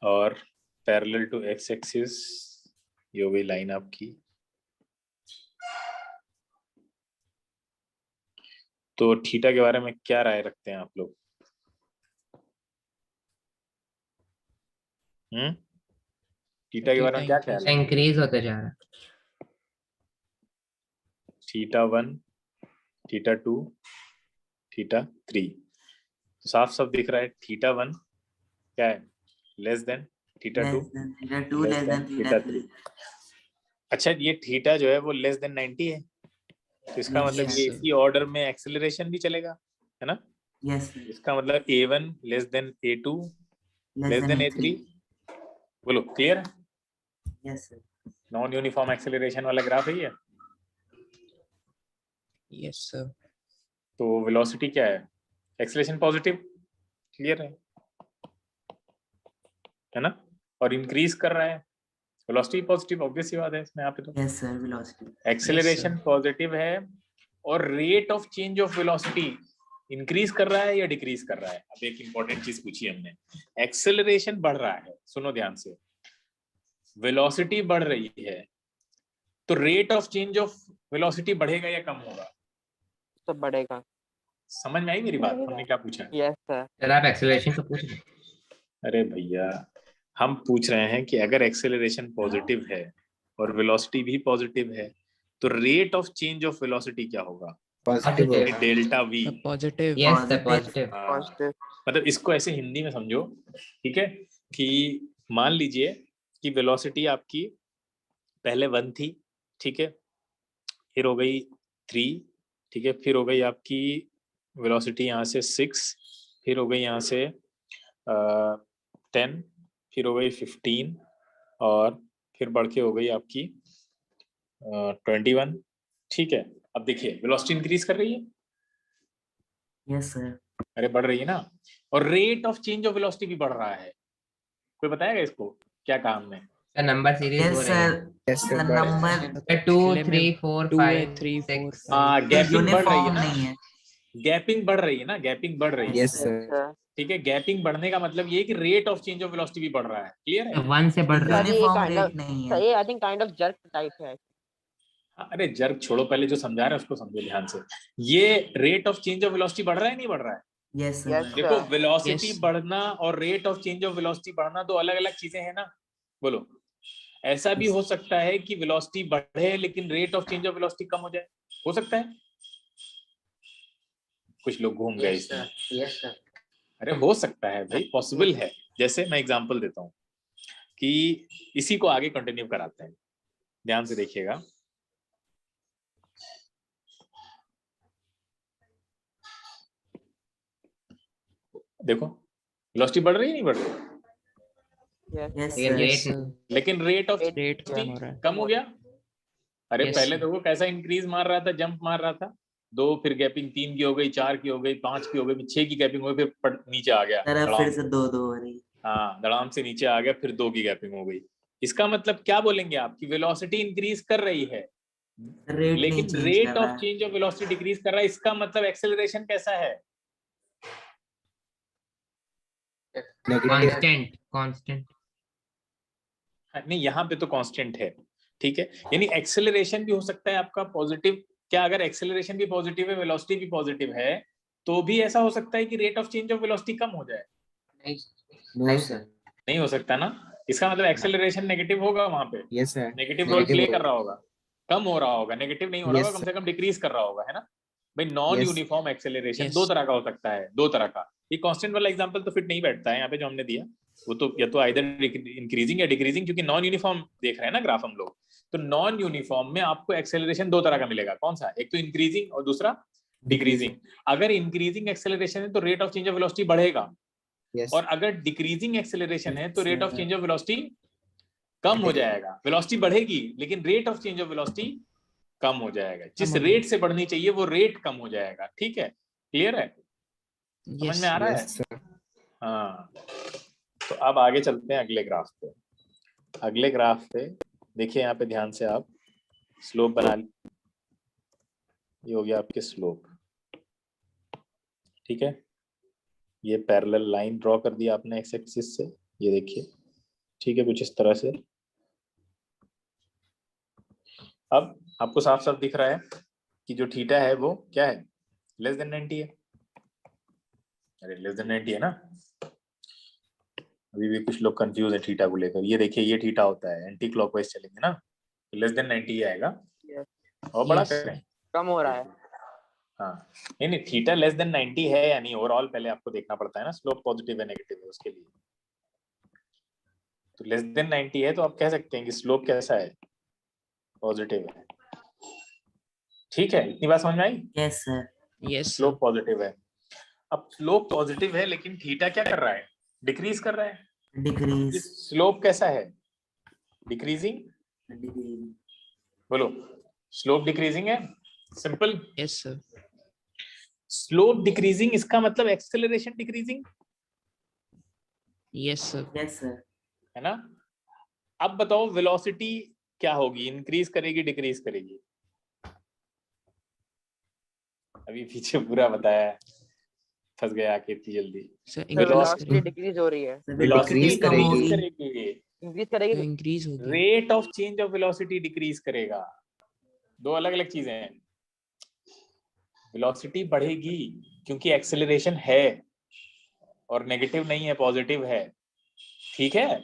और पैरेलल टू एक्स एक्सिस ये हो गई लाइन आपकी। तो थीटा के बारे में क्या राय रखते हैं आप लोग? थीटा के बारे में क्या ख्याल है? इंक्रीज होते जा रहा है। थीटा 1, थीटा 2, थीटा 3, तो साफ साफ दिख रहा है थीटा 1 क्या है? Less than theta 2, theta 2 less than theta 3। अच्छा, ये थीटा जो है वो लेस देन 90 है, तो इसका Yes, मतलब sir. ये इसी ऑर्डर में एक्सेलरेशन भी चलेगा, है ना? यस इसका मतलब a1 less than a2 less than a3। बोलो, क्लियर है? Yes sir non uniform acceleration वाला ग्राफ है ये। Yes sir. तो वेलोसिटी क्या है? एक्सेलरेशन पॉजिटिव, क्लियर है ना? और इंक्रीज कर रहा है, वेलोसिटी पॉजिटिव, ऑब्वियस सी बात है इसमें। यहाँ पे तो yes sir velocity acceleration positive है और rate of change of velocity increase कर रहा है या डिक्रीज कर रहा है? अब एक इंपॉर्टेंट चीज पूछी हमने, एक्सेलरेशन बढ़ रहा है, सुनो ध्यान से, वेलोसिटी बढ़ रही है, तो rate of change of velocity बढ़ेगा या कम होगा? सब बढ़ेगा. समझ में आई मेरी बात? हमने क्या पूछा? Yes sir. सर आप एक्सेलरेशन तो पूछ रहे हैं। अरे भैया, हम पूछ रहे हैं कि अगर एक्सेलरेशन पॉजिटिव है और वेलोसिटी भी पॉजिटिव है तो rate of change of velocity क्या होगा? Positive Positive. होगा। Delta we. Positive. Yes sir, Positive. Positive. Positive. मतलब इसको ऐसे हिंदी में समझो, ठीक है, कि मान लीजिए कि वेलोसिटी आपकी पहले 1 थी, ठीक है, फिर हो गई 3, ठीक है, फिर हो गई आपकी वेलोसिटी यहाँ से 6, फिर हो गई यहाँ से 10, फिर हो गई 15, और फिर बढ़ के हो गई आपकी 21, ठीक है। अब देखिए वेलोसिटी इंक्रीज कर रही है, Yes sir. अरे बढ़ रही है ना, और rate of change of velocity भी बढ़ रहा है। कोई बताएगा इसको क्या काम है? सर नंबर सीरीज हो Yes रही है। sir. Yes The sir, number 2 3 4 2 है, 5 3 4 6। हाँ,5 गैपिंग बढ़ रही है uniform ना, नहीं है. गैपिंग बढ़ रही है ना, गैपिंग बढ़ रही है, यस सर, अच्छा ठीक है। गैपिंग बढ़ने का मतलब ये है कि rate of change of velocity भी बढ़ रहा है, क्लियर है? 1 से बढ़ रहा है। सर ये Uniform काइंड ऑफ, rate नहीं सर है. ये I think kind of jerk type है। अरे जर्क छोड़ो, पहले जो समझा रहे हैं उसको समझो ध्यान से। ये rate of change of velocity बढ़ रहा है नहीं बढ़ रहा है? Yes sir. Yes, देखो sir. Velocity Yes. बढ़ना और rate of change of velocity बढ़ना दो अलग अलग चीजें हैं ना। बोलो, ऐसा भी हो सकता है कि वेलोसिटी बढ़े लेकिन rate of change of velocity कम हो जाए, हो सकता है? कुछ लोग घूम गए इसमें। Yes sir. अरे हो सकता है भाई, पॉसिबल है। जैसे मैं एग्जांपल देता हूँ कि इसी को आगे कंटिन्यू कराते हैं, ध्यान से देखिएगा। देखो वेलोसिटी बढ़ रही है नहीं बढ़ रही? Yes लेकिन sir. रेट लेकिन रेट ऑफ रेट कम हो रहा है। कम हो गया। अरे Yes, पहले sir. देखो कैसा इंक्रीज मार रहा था, जंप मार रहा था। 2, फिर गैपिंग 3 की हो गई, 4 की हो गई, 5 की हो गई, 6 की गैपिंग हो गई, फिर नीचे आ गया सर अब धड़ाम फिर से से। 2 हो रही. हाँ, धड़ाम से नीचे आ गया, फिर 2 की गैपिंग हो गई। इसका मतलब क्या बोलेंगे आप कि वेलोसिटी इंक्रीज कर रही है Rate नहीं लेकिन change रेट कर रहा ऑफ है. चेंज ऑफ वेलोसिटी डिक्रीज कर रहा है। इसका मतलब एक्सेलरेशन कैसा है? नेगेटिव। कांस्टेंट। नहीं, यहाँ पे तो कांस्टेंट है, ठीक है। यानी एक्सेलरेशन भी हो सकता है आपका पॉजिटिव। क्या अगर एक्सेलरेशन भी पॉजिटिव है, वेलोसिटी भी पॉजिटिव है, तो भी ऐसा हो सकता है कि rate of change of velocity कम हो जाए? No sir. नहीं हो सकता ना। इसका मतलब एक्सेलरेशन नेगेटिव होगा, वहां पे yes sir, negative role play कर रहा होगा, कम हो रहा होगा, नेगेटिव नहीं हो रहा Yes, होगा, कम से कम डिक्रीज कर रहा होगा, है ना भाई। Non Yes. Uniform acceleration Yes. दो तरह का हो सकता है, दो तरह का। ये कांस्टेंट वाला एग्जांपल तो फिट नहीं बैठता है यहाँ पे जो हमने दिया। वो तो या तो आइदर इंक्रीजिंग या डिक्रीजिंग, क्योंकि नॉन यूनिफॉर्म देख रहे हैं ना ग्राफ हम लोग। तो नॉन यूनिफॉर्म में आपको एक्सेलरेशन दो तरह का मिलेगा। कौन सा? एक तो इंक्रीजिंग और दूसरा डिक्रीजिंग। अगर इंक्रीजिंग एक्सेलरेशन है तो rate of change of velocity बढ़ेगा, यस और अगर डिक्रीजिंग एक्सेलरेशन है तो rate of change of velocity कम हो जाएगा। वेलोसिटी बढ़ेगी लेकिन rate of change of velocity कम हो जाएगा। जिस कम हो रेट से बढ़नी चाहिए वो रेट कम हो जाएगा। ठीक है, क्लियर है? समझ Yes. में आ रहा है? Yes sir. हाँ, तो अब आगे चलते हैं अगले ग्राफ पे। अगले ग्राफ पे देखिए, यहाँ पे ध्यान से आप स्लोप बना, ये हो गया आपके स्लोप, ठीक है। ये पैरेलल लाइन ड्रॉ कर दिया आपने एक्स एक्सिस से, ये देखिए, ठीक है, कुछ इस तरह से। अब आपको साफ साफ दिख रहा है कि जो थीटा है वो क्या है, लेस देन 90 है। अरे लेस देन 90 है ना। अभी भी कुछ लोग कंफ्यूज है थीटा को लेकर। ये देखिए, ये थीटा होता है, एंटी क्लॉकवाइज चलेंगे ना, तो लेस देन 90 आएगा। और बड़ा Yes. करें, कम हो रहा है। हाँ, नहीं थीटा लेस देन 90 है या नहीं, ओवरऑल पहले आपको देखना पड़ता है ना, स्लोप पॉजिटिव है नेगेटिव है उसके लिए। तो लेस देन 90 है तो आप कह सकते हैं कि स्लोप कैसा है, पॉजिटिव है। ठीक है, इतनी बात समझ में आई? Yes sir. Yes, sir. Slope positive है। अब स्लोप पॉजिटिव है लेकिन थीटा क्या कर रहा है, डिक्रीज कर रहा है। Decrease. स्लोप कैसा है, डिक्रीजिंग। Decrease. बोलो, स्लोप डिक्रीजिंग है, simple. Yes, sir. Slope decreasing इसका मतलब acceleration decreasing Yes, sir. Yes sir. है ना। अब बताओ वेलोसिटी क्या होगी, इंक्रीज करेगी डिक्रीज करेगी? अभी पीछे पूरा बताया, फंस गया आके इतनी जल्दी। Sir, सर increase वेलोसिटी करेगी. डिक्रीज हो रही है, So वेलोसिटी decrease कम करेगी. होगी. करेगी, इंक्रीज तो करेगी। increase होगी. Rate of change of velocity decrease करेगा। दो अलग अलग चीजें हैं। वेलोसिटी बढ़ेगी क्योंकि एक्सेलरेशन है और नेगेटिव नहीं है, पॉजिटिव है, ठीक है।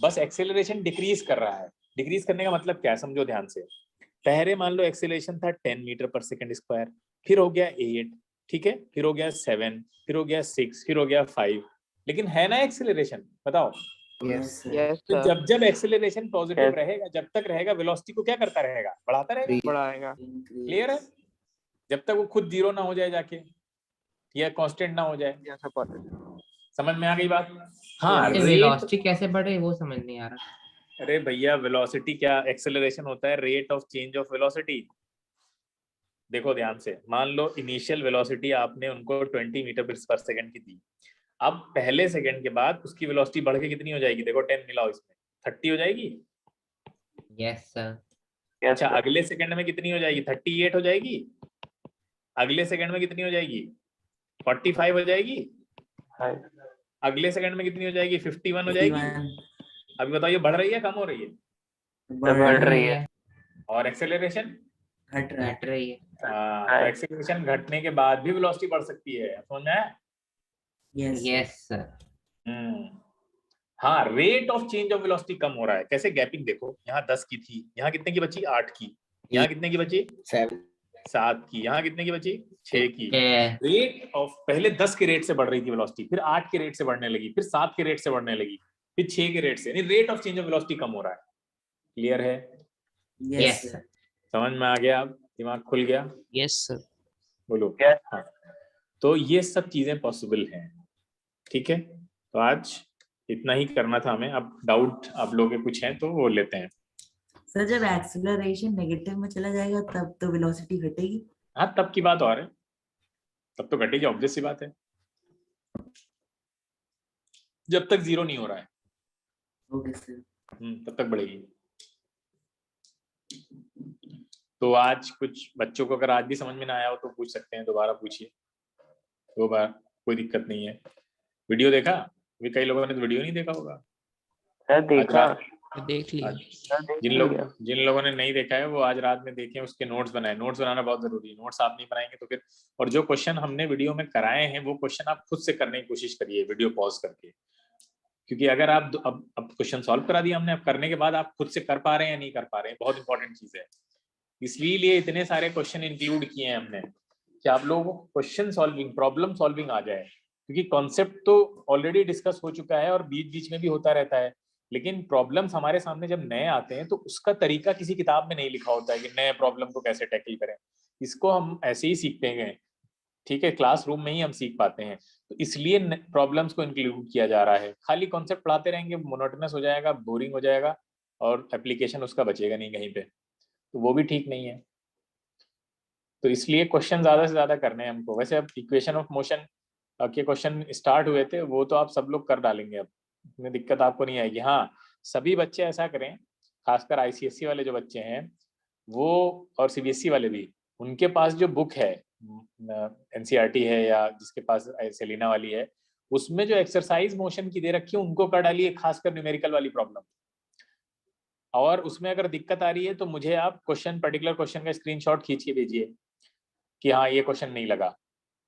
बस एक्सेलरेशन डिक्रीज कर रहा है। डिक्रीज करने का मतलब क्या है, समझो ध्यान से। पहले मान लो एक्सेलरेशन था 10 मीटर पर सेकंड स्क्वायर, फिर हो गया 8, ठीक है, फिर हो गया 7, फिर हो गया 6, फिर हो गया 5, लेकिन है ना एक्सेलरेशन, बताओ। Yes. यस तो सर, जब एक्सेलरेशन पॉजिटिव Yes. रहेगा, जब तक रहेगा, वेलोसिटी को क्या करता रहेगा, बढ़ाता रहेगा। Three. बढ़ाएगा। क्लियर है? जब तक वो खुद जीरो ना हो जाए जाके, या कांस्टेंट ना हो जाए। यस सर, समझ में आ गई बात? हाँ, ये रेट। वेलोसिटी कैसे बढ़े वो समझ नहीं आ रहा। अरे भैया, वेलोसिटी क्या, एक्सेलरेशन होता है rate of change of velocity. देखो ध्यान से, मान लो इनिशियल वेलोसिटी आपने उनको 20 मीटर पर सेकंड की दी, अब पहले सेकंड के बाद उसकी वेलोसिटी बढ़ के कितनी हो जाएगी, देखो 10 मिलाओ इसमें, 30 हो जाएगी। Yes sir. Yes, अच्छा, sir. अगले सेकंड में कितनी हो जाएगी, 38 हो जाएगी। अगले सेकंड में कितनी हो जाएगी, 45 हो जाएगी। Hi. अगले सेकंड में कितनी हो जाएगी, 51 हो जाएगी। 51 अभी बताइए, बढ़ रही है कम हो रही है? बढ़ बढ़ रही रही है, है। और एक्सेलरेशन घट रहा है। घट रही है। तो एक्सेलरेशन घटने के बाद भी वेलोसिटी बढ़ सकती है, समझ में आया? Yes yes sir. हाँ, rate of change of velocity कम हो रहा है। कैसे, गैपिंग देखो, यहाँ 10 की थी, यहाँ कितने की बची, 8 की। यहाँ कितने की बची, 7. 7 की। यहाँ कितने की बची, 6 की। है। रेट ऑफ, पहले 10 के रेट से बढ़ रही थी वेलोसिटी, फिर 8 के रेट से बढ़ने लगी, फिर 7 के रेट से बढ़ने लगी, फिर 6 के रेट से, यानी rate of change of velocity कम हो रहा है। क्लियर है? Yes yes sir. सर। समझ में आ गया? अब दिमाग खुल गया? Yes sir. बोलो। Yes. हाँ, तो ये सब चीजें पॉसिबल हैं। ठीक है, तो आज इतना ही करना था हमें। अब डाउट आप लोगों के कुछ हैं तो वो लेते हैं। सर जब एक्सेलरेशन नेगेटिव में चला जाएगा तब तो वेलोसिटी घटेगी। हाँ, तब की बात और है, तब तो घटेगी, ऑब्वियस सी बात है। जब तक जीरो नहीं हो रहा है ओके सर। तब तक बढ़ेगी। तो आज कुछ बच्चों को अगर आज भी समझ में ना आया हो तो पूछ सकते हैं, दोबारा पूछिए, दो बार, कोई दिक्कत नहीं है। वीडियो देखा? अभी कई लोगों ने तो वीडियो नहीं देखा होगा। Sir, देखा। देख लिया। Sir, देख जिन लिया। लोगों ने नहीं देखा है वो आज रात में देखें, उसके नोट्स बनाए। नोट्स बनाना बहुत जरूरी है, नोट्स आप नहीं बनाएंगे तो फिर, और जो क्वेश्चन हमने वीडियो में कराए हैं वो क्वेश्चन आप खुद से करने की कोशिश करिए वीडियो पॉज करके, क्योंकि अगर आप अब क्वेश्चन सॉल्व करा दिया हमने, अब करने के बाद आप खुद से कर पा रहे हैं या नहीं कर पा रहे हैं, बहुत इंपॉर्टेंट चीज है। इसलिए इतने सारे क्वेश्चन इंक्लूड किए हैं हमने कि आप लोगों को क्वेश्चन सॉल्विंग, प्रॉब्लम सॉल्विंग आ जाए, क्योंकि कॉन्सेप्ट तो ऑलरेडी डिस्कस हो चुका है और बीच बीच में भी होता रहता है, लेकिन प्रॉब्लम्स हमारे सामने जब नए आते हैं तो उसका तरीका किसी किताब में नहीं लिखा होता है कि नए प्रॉब्लम को कैसे टैकल करें। इसको हम ऐसे ही सीखते हैं, ठीक है, क्लासरूम में ही हम सीख पाते हैं। तो इसलिए प्रॉब्लम्स को इंक्लूड किया जा रहा है। खाली कॉन्सेप्ट पढ़ाते रहेंगे, मोनोटोनस हो जाएगा, बोरिंग हो जाएगा और एप्लीकेशन उसका बचेगा नहीं कहीं पे, तो वो भी ठीक नहीं है। तो इसलिए क्वेश्चन ज्यादा से ज्यादा करने हैं हमको। वैसे अब इक्वेशन ऑफ मोशन के क्वेश्चन स्टार्ट हुए थे, वो तो आप सब लोग कर डालेंगे, अब इसमें दिक्कत आपको नहीं आएगी। हाँ, सभी बच्चे ऐसा करें, खासकर आईसीएसई वाले जो बच्चे हैं वो, और सीबीएसई वाले भी, उनके पास जो बुक है एनसीईआरटी है या जिसके पास सेलिना वाली है, उसमें जो एक्सरसाइज मोशन की दे रखी है उनको कर डालिए, खासकर न्यूमेरिकल वाली प्रॉब्लम। और उसमें अगर दिक्कत आ रही है तो मुझे आप क्वेश्चन, पर्टिकुलर क्वेश्चन का स्क्रीनशॉट खींच के भेजिए कि हाँ ये क्वेश्चन नहीं लगा,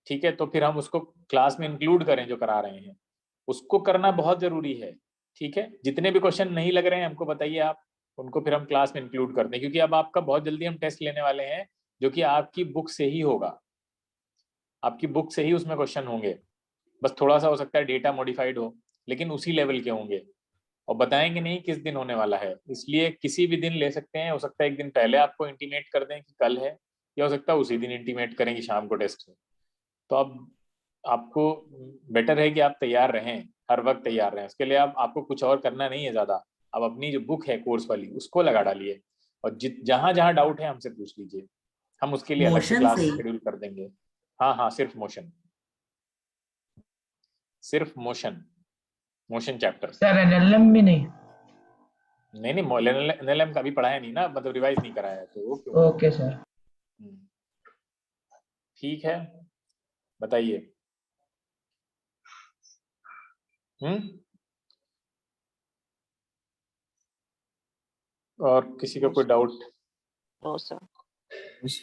ठीक है, तो फिर हम उसको क्लास में इंक्लूड करें जो करा रहे हैं, उसको करना बहुत जरूरी है। ठीक है, जितने भी क्वेश्चन नहीं लग रहे हैं हमको बताइए आप, उनको फिर हम क्लास में इंक्लूड करते हैं, क्योंकि अब आपका बहुत जल्दी हम टेस्ट लेने वाले हैं जो कि आपकी बुक से ही होगा, आपकी बुक से ही उसमें क्वेश्चन होंगे। बस थोड़ा सा हो सकता है डेटा मॉडिफाइड हो, लेकिन उसी लेवल के होंगे, और बताएंगे नहीं किस दिन होने वाला है, इसलिए किसी भी दिन ले सकते हैं। हो सकता है एक दिन पहले आपको इंटीमेट कर दें कि कल है, या हो सकता है उसी दिन इंटीमेट करें कि शाम को टेस्ट है। तो अब आपको बेटर है कि आप तैयार रहें, हर वक्त तैयार रहें। उसके लिए आपको कुछ और करना नहीं है ज़्यादा, आप अपनी जो बुक है कोर्स वाली उसको लगा डालिए, और जहाँ जहाँ डाउट है हमसे पूछ लीजिए, हम उसके लिए अलग से मोशन क्लास से ही? शेड्यूल कर देंगे। हाँ हाँ, सिर्फ मोशन, सिर्फ motion, motion chapter. Sir NLM भी नहीं? नहीं एनएलएम का भी पढ़ाया नहीं ना, मतलब रिवाइज नहीं कराया, तो वो क्यों? Okay sir. ठीक है, बताइए। और किसी का कोई डाउट? No sir.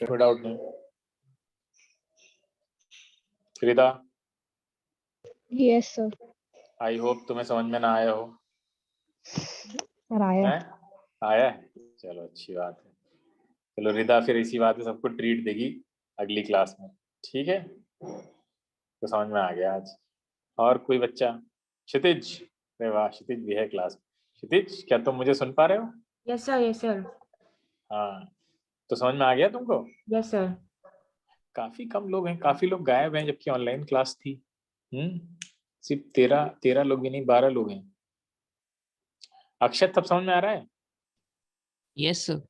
कोई डाउट नहीं? Frida? Yes sir. I hope तुम्हें समझ में ना आया हो। सर आया। है? आया है? चलो अच्छी बात है। चलो रिदा फिर इसी बात पे सबको ट्रीट देगी अगली क्लास में, ठीक है? तो समझ में आ गया आज। और कोई बच्चा? क्षितिज, अरे वाह क्षितिज भी है क्लास में। क्षितिज क्या तुम मुझे सुन पा रहे हो? यस सर, यस सर, हाँ, तो समझ में आ गया तुमको? Yes sir. काफी कम लोग हैं, काफी लोग गायब हैं जबकि ऑनलाइन क्लास थी। सिर्फ 13 लोग भी नहीं, 12 लोग हैं। अक्षत, तब समझ में आ रहा है? Yes sir.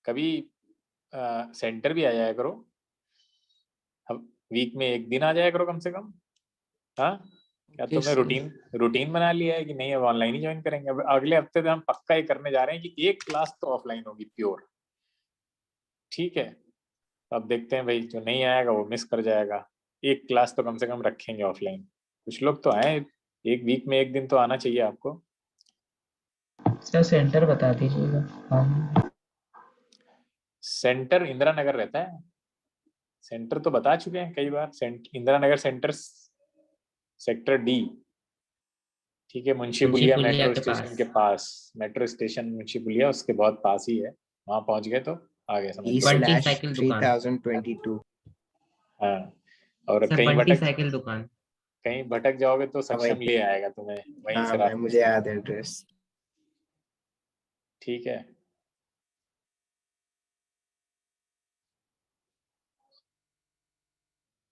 कभी सेंटर भी आ जाया करो, हम वीक में एक दिन आ जाया करो कम से कम। हाँ, क्या Okay, तुमने sir. रूटीन बना लिया है कि नहीं अब ऑनलाइन ही ज्वाइन करेंगे? अब अगले हफ्ते से हम पक्का ये करने जा रहे हैं कि एक क्लास तो ऑफलाइन होगी प्योर, ठीक है? अब देखते हैं भाई, जो नहीं आएगा वो मिस कर जाएगा। एक क्लास तो कम से कम रखेंगे ऑफलाइन। कुछ लोग तो आए, एक वीक में एक दिन तो आना चाहिए आपको। सर सेंटर बता दीजिएगा। हाँ सेंटर इंदिरा नगर रहता है। सेंटर तो बता चुके हैं कई बार, Indira Nagar centre sector D, ठीक है? मुंशी पुलिया पुलिया मेट्रो के स्टेशन पास। के पास, मेट्रो स्टेशन मुंशी पुलिया उसके बहुत पास ही है। वहां पहुंच गए तो आगे समझ E लो। 20 slash साइकिल दुकान। 3022। हाँ, और सर कहीं बंटी भटक साइकिल दुकान। कहीं भटक जाओगे तो हाँ सक्षम भाई। ले आएगा तुम्हें वहीं से हाँ भाई, मुझे याद है एड्रेस। ठीक है?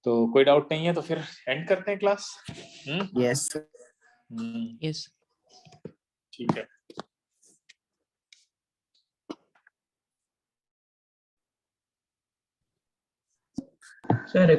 तो कोई डाउट नहीं है तो फिर एंड करते हैं क्लास। यस यस ठीक है। सर